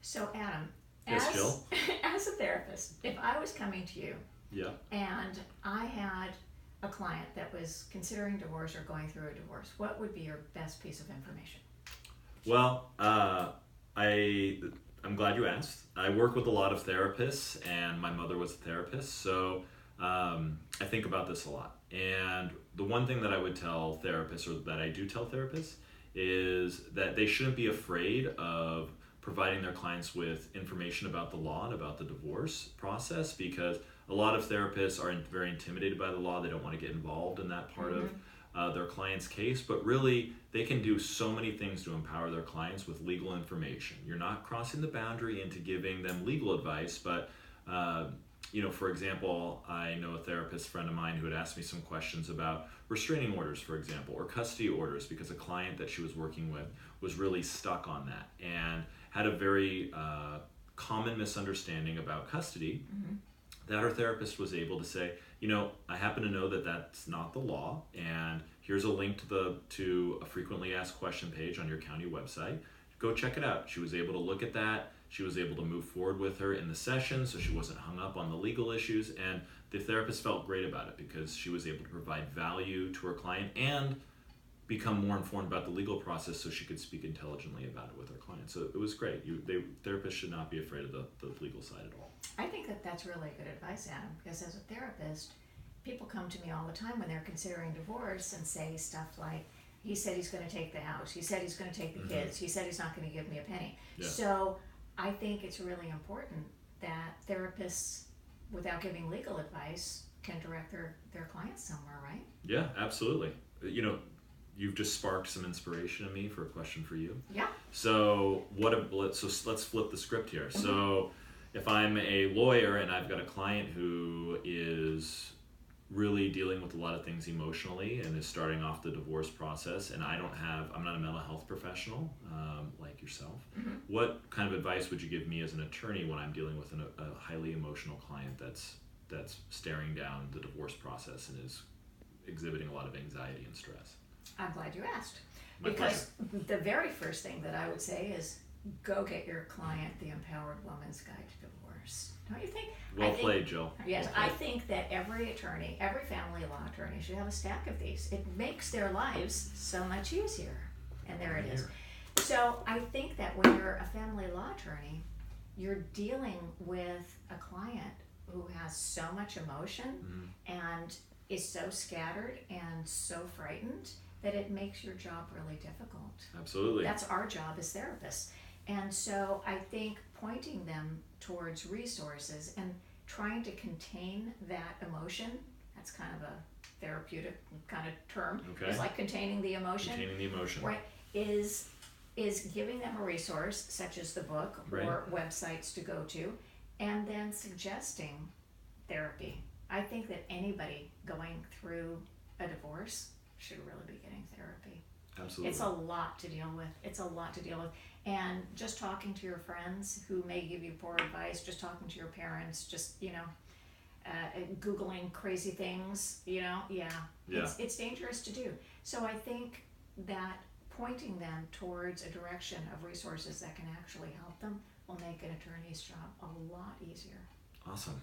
So Adam, Yes, as Jill. as a therapist, if I was coming to you Yeah. and I had a client that was considering divorce or going through a divorce, what would be your best piece of information? Well, I'm glad you asked. I work with a lot of therapists, and my mother was a therapist, so I think about this a lot. And the one thing that I would tell therapists, or that I do tell therapists, is that they shouldn't be afraid of providing their clients with information about the law and about the divorce process, because a lot of therapists are very intimidated by the law. They don't want to get involved in that part of their client's case, but really they can do so many things to empower their clients with legal information. You're not crossing the boundary into giving them legal advice, but for example, I know a therapist friend of mine who had asked me some questions about restraining orders, for example, or custody orders, because a client that she was working with was really stuck on that and had a very common misunderstanding about custody, that her therapist was able to say, I happen to know that that's not the law, and here's a link to a frequently asked question page on your county website. Go check it out. She was able to look at that. She was able to move forward with her in the session, so she wasn't hung up on the legal issues, and the therapist felt great about it because she was able to provide value to her client and become more informed about the legal process, so she could speak intelligently about it with her client. So it was great. Therapists should not be afraid of the legal side at all. I think that that's really good advice, Adam, because as a therapist, people come to me all the time when they're considering divorce and say stuff like, he said he's going to take the house, he said he's going to take the kids, he said he's not going to give me a penny. Yeah. So I think it's really important that therapists, without giving legal advice, can direct their clients somewhere, right? Yeah, absolutely. You've just sparked some inspiration in me for a question for you. Yeah. So let's flip the script here. So if I'm a lawyer and I've got a client who is really dealing with a lot of things emotionally and is starting off the divorce process, and I'm not a mental health professional like yourself, what kind of advice would you give me as an attorney when I'm dealing with a highly emotional client that's staring down the divorce process and is exhibiting a lot of anxiety and stress? I'm glad you asked. My Because the very first thing that I would say is go get your client the Empowered Woman's Guide to Divorce. Don't you think? Well played, Jill. Yes, well I played. think that every attorney, every family law attorney should have a stack of these. It makes their lives so much easier. And there it is. So I think that when you're a family law attorney, you're dealing with a client who has so much emotion and is so scattered and so frightened that it makes your job really difficult. Absolutely. That's our job as therapists. And so I think pointing them towards resources and trying to contain that emotion, that's kind of a therapeutic kind of term. Okay. It's like containing the emotion. Containing the emotion. Right. Is giving them a resource such as the book or websites to go to, and then suggesting therapy. I think that anybody going through a divorce should really be getting therapy. Absolutely. It's a lot to deal with. And just talking to your friends who may give you poor advice, just talking to your parents, just, Googling crazy things, it's dangerous to do. So I think that pointing them towards a direction of resources that can actually help them will make an attorney's job a lot easier. Awesome.